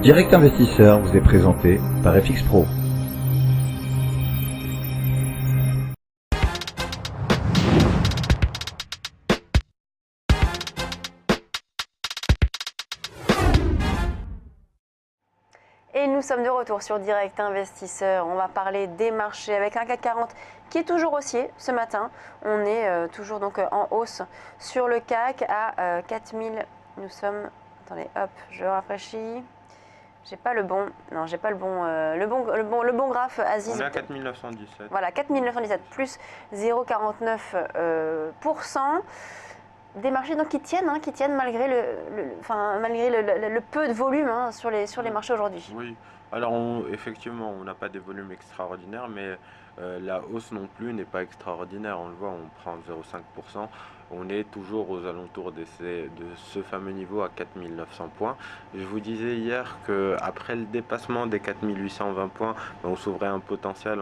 Direct Investisseur vous est présenté par FX Pro. Et nous sommes de retour sur Direct Investisseur. On va parler des marchés avec un CAC 40 qui est toujours haussier ce matin. On est toujours donc en hausse sur le CAC à 4000. Nous sommes. Attendez, hop, je rafraîchis. J'ai pas le bon. Non, j'ai pas le bon graphe, Aziz. On est à 4917. Voilà, 4917 plus 0,49%. Des marchés donc qui tiennent malgré le peu de volume sur les marchés aujourd'hui. Oui, alors effectivement, on n'a pas des volumes extraordinaires, mais la hausse non plus n'est pas extraordinaire. On le voit, on prend 0,5%. On est toujours aux alentours de ce fameux niveau à 4900 points. Je vous disais hier qu'après le dépassement des 4820 points, on s'ouvrait un potentiel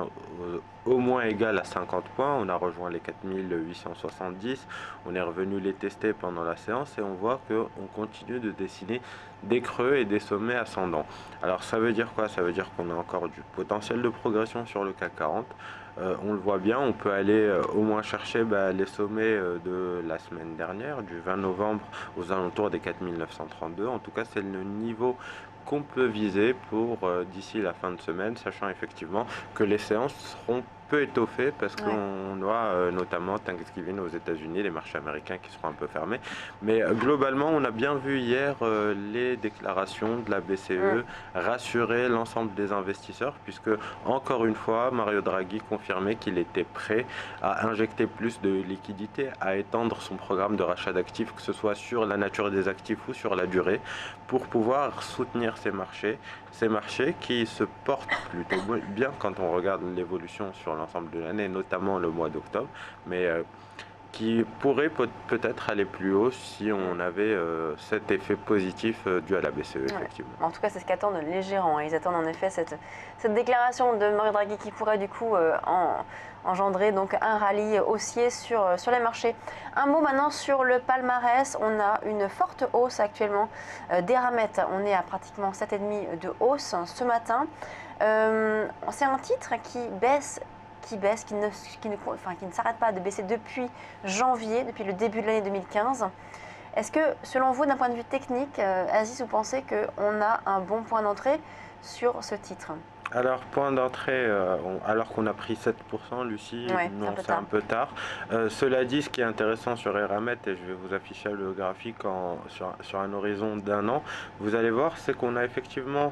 au moins égal à 50 points. On a rejoint les 4870. On est revenu les tester pendant la séance et on voit qu'on continue de dessiner des creux et des sommets ascendants. Alors ça veut dire quoi? Ça veut dire qu'on a encore du potentiel de progression sur le CAC 40. On le voit bien, on peut aller au moins chercher les sommets de la semaine dernière, du 20 novembre aux alentours des 4932. En tout cas, c'est le niveau qu'on peut viser pour d'ici la fin de semaine, sachant effectivement que les séances seront peu étoffées parce qu'on aura notamment Thanksgiving aux États-Unis, les marchés américains qui seront un peu fermés. Mais globalement, on a bien vu hier les déclarations de la BCE rassurer l'ensemble des investisseurs, puisque encore une fois, Mario Draghi confirmait qu'il était prêt à injecter plus de liquidités, à étendre son programme de rachat d'actifs, que ce soit sur la nature des actifs ou sur la durée, pour pouvoir soutenir ces marchés qui se portent plutôt bien quand on regarde l'évolution sur l'ensemble de l'année, notamment le mois d'octobre, mais qui pourrait peut-être aller plus haut si on avait cet effet positif dû à la BCE, effectivement. En tout cas, c'est ce qu'attendent les gérants. Ils attendent en effet cette déclaration de Mario Draghi qui pourrait du coup engendrer donc un rallye haussier sur les marchés. Un mot maintenant sur le palmarès. On a une forte hausse actuellement d'Eramet. On est à pratiquement 7,5 de hausse ce matin. C'est un titre qui baisse, qui ne s'arrête pas de baisser depuis janvier, depuis le début de l'année 2015. Est-ce que, selon vous, d'un point de vue technique, Aziz, vous pensez qu'on a un bon point d'entrée sur ce titre? Alors, point d'entrée, alors qu'on a pris 7%, Lucie, non, c'est un peu tard. Cela dit, ce qui est intéressant sur Eramet, et je vais vous afficher le graphique sur un horizon d'1 an, vous allez voir, c'est qu'on a effectivement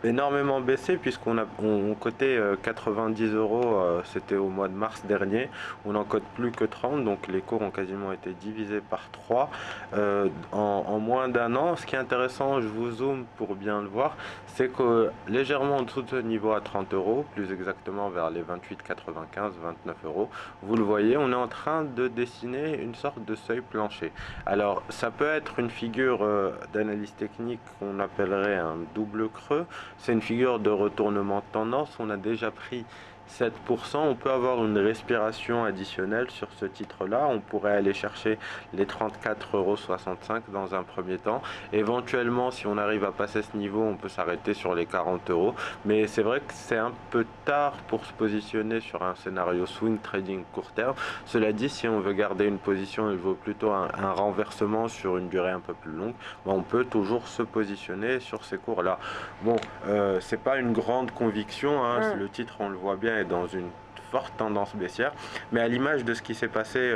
énormément baissé puisqu'on cotait 90 euros, c'était au mois de mars dernier. On n'en cote plus que 30, donc les cours ont quasiment été divisés par 3 en moins d'1 an. Ce qui est intéressant, je vous zoome pour bien le voir, c'est que légèrement en dessous de ce niveau à 30 euros, plus exactement vers les 28,95, 29 euros, vous le voyez, on est en train de dessiner une sorte de seuil plancher. Alors ça peut être une figure d'analyse technique qu'on appellerait un double creux. C'est une figure de retournement de tendance. On a déjà pris 7%, on peut avoir une respiration additionnelle sur ce titre-là. On pourrait aller chercher les 34,65 € dans un premier temps. Éventuellement, si on arrive à passer ce niveau, on peut s'arrêter sur les 40 €. Mais c'est vrai que c'est un peu tard pour se positionner sur un scénario swing trading court terme. Cela dit, si on veut garder une position et je veux plutôt un renversement sur une durée un peu plus longue, on peut toujours se positionner sur ces cours-là. Bon, c'est pas une grande conviction, le titre, on le voit bien, est dans une forte tendance baissière, mais à l'image de ce qui s'est passé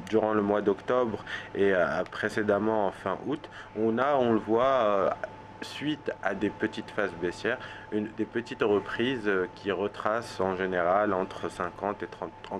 durant le mois d'octobre et précédemment en fin août, on le voit suite à des petites phases baissières, des petites reprises qui retracent en général entre 50 et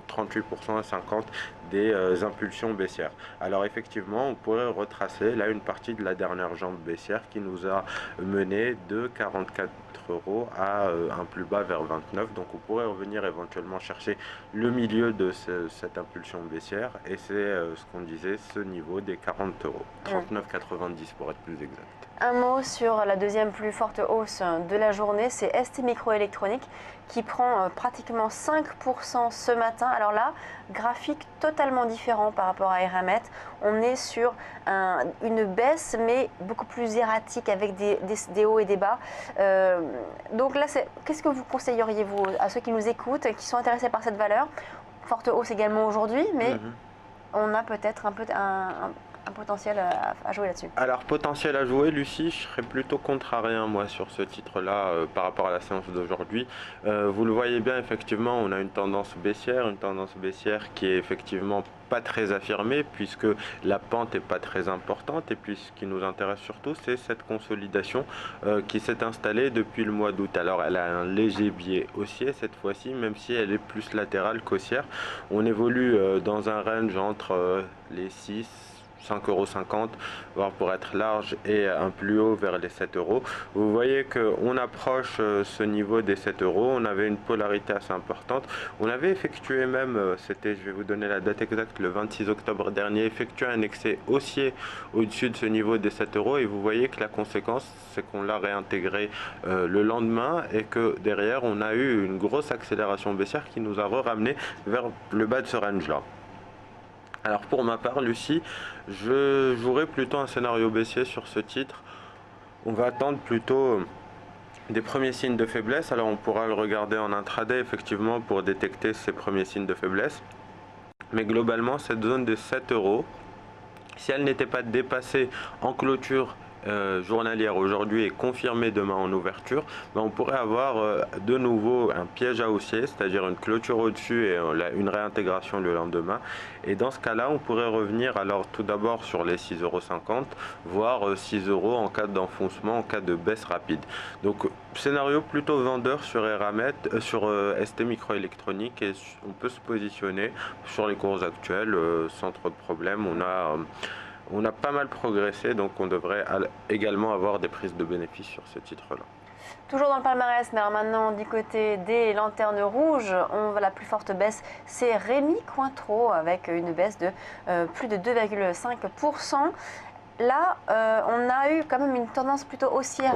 38% à 50% des impulsions baissières. Alors effectivement, on pourrait retracer là une partie de la dernière jambe baissière qui nous a mené de 44 € à un plus bas vers 29. Donc on pourrait revenir éventuellement chercher le milieu de cette impulsion baissière et c'est ce qu'on disait, ce niveau des 40 €, 39,90 pour être plus exact. Un mot sur la deuxième plus forte hausse de la journée. donné, c'est ST Microélectronique qui prend pratiquement 5% ce matin. Alors là, graphique totalement différent par rapport à Eramet. On est sur une baisse, mais beaucoup plus erratique avec des hauts et des bas. Donc là, qu'est-ce que vous conseilleriez, vous, à ceux qui nous écoutent, qui sont intéressés par cette valeur? Forte hausse également aujourd'hui, mais on a peut-être un potentiel à jouer là-dessus. Alors, potentiel à jouer, Lucie, je serais plutôt contrarien, moi, sur ce titre-là, par rapport à la séance d'aujourd'hui. Vous le voyez bien, effectivement, on a une tendance baissière qui est effectivement pas très affirmée, puisque la pente n'est pas très importante. Et puis, ce qui nous intéresse surtout, c'est cette consolidation qui s'est installée depuis le mois d'août. Alors, elle a un léger biais haussier cette fois-ci, même si elle est plus latérale qu'haussière. On évolue dans un range entre les 5,50 €, voire pour être large, et un plus haut vers les 7 €. Vous voyez qu'on approche ce niveau des 7 €. On avait une polarité assez importante. On avait effectué même, c'était, je vais vous donner la date exacte, le 26 octobre dernier, effectué un excès haussier au-dessus de ce niveau des 7 € et vous voyez que la conséquence, c'est qu'on l'a réintégré le lendemain et que derrière, on a eu une grosse accélération baissière qui nous a ramené vers le bas de ce range-là. Alors pour ma part, Lucie, je jouerai plutôt un scénario baissier sur ce titre. On va attendre plutôt des premiers signes de faiblesse. Alors on pourra le regarder en intraday effectivement pour détecter ces premiers signes de faiblesse. Mais globalement, cette zone de 7 €, si elle n'était pas dépassée en clôture journalière aujourd'hui et confirmée demain en ouverture, on pourrait avoir de nouveau un piège à haussier, c'est-à-dire une clôture au-dessus et une réintégration le lendemain. Et dans ce cas-là, on pourrait revenir alors tout d'abord sur les 6,50 €, voire 6 € en cas d'enfoncement, en cas de baisse rapide. Donc scénario plutôt vendeur sur Eramet, sur ST Microélectronique, et on peut se positionner sur les cours actuels sans trop de problèmes. On a pas mal progressé, donc on devrait également avoir des prises de bénéfices sur ce titre-là. Toujours dans le palmarès, mais alors maintenant du côté des lanternes rouges, la plus forte baisse, c'est Rémi Cointreau avec une baisse de plus de 2,5%. Là, on a eu quand même une tendance plutôt haussière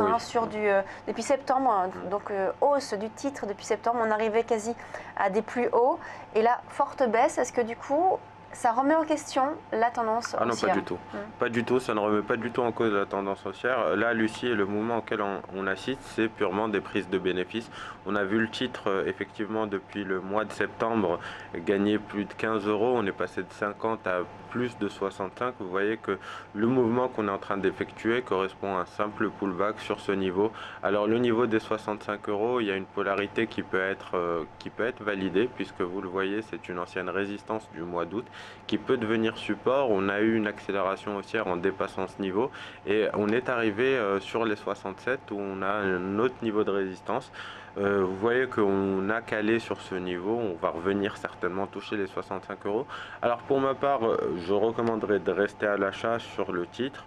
depuis septembre, donc hausse du titre depuis septembre, on arrivait quasi à des plus hauts. Et là, forte baisse, est-ce que du coup, ça remet en question la tendance haussière? Ah non, pas du tout. Pas du tout, ça ne remet pas du tout en cause la tendance haussière. Là, Lucie, le mouvement auquel on assiste, c'est purement des prises de bénéfices. On a vu le titre, effectivement, depuis le mois de septembre, gagner plus de 15 €. On est passé de 50 à plus de 65. Vous voyez que le mouvement qu'on est en train d'effectuer correspond à un simple pullback sur ce niveau. Alors, le niveau des 65 €, il y a une polarité qui peut être validée, puisque vous le voyez, c'est une ancienne résistance du mois d'août qui peut devenir support. On a eu une accélération haussière en dépassant ce niveau et on est arrivé sur les 67 où on a un autre niveau de résistance. Vous voyez qu'on a calé sur ce niveau, on va revenir certainement toucher les 65 €. Alors pour ma part, je recommanderais de rester à l'achat sur le titre.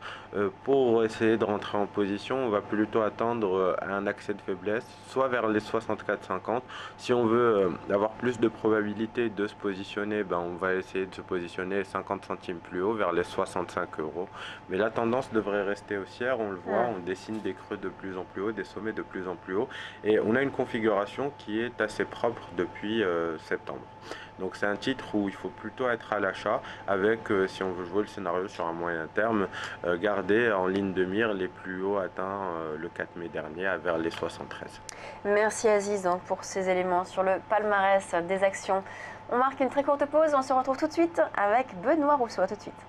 Pour essayer de rentrer en position, on va plutôt attendre un accès de faiblesse, soit vers les 64,50. Si on veut avoir plus de probabilité de se positionner, on va essayer de se positionner 50 centimes plus haut, vers les 65 €. Mais la tendance devrait rester haussière, on le voit, on dessine des creux de plus en plus haut, des sommets de plus en plus haut. Et on a une configuration qui est assez propre depuis septembre. Donc c'est un titre où il faut plutôt être à l'achat avec, si on veut jouer le scénario sur un moyen terme, garder en ligne de mire les plus hauts atteints le 4 mai dernier vers les 73. Merci Aziz donc, pour ces éléments sur le palmarès des actions. On marque une très courte pause, on se retrouve tout de suite avec Benoît Rousseau. À tout de suite.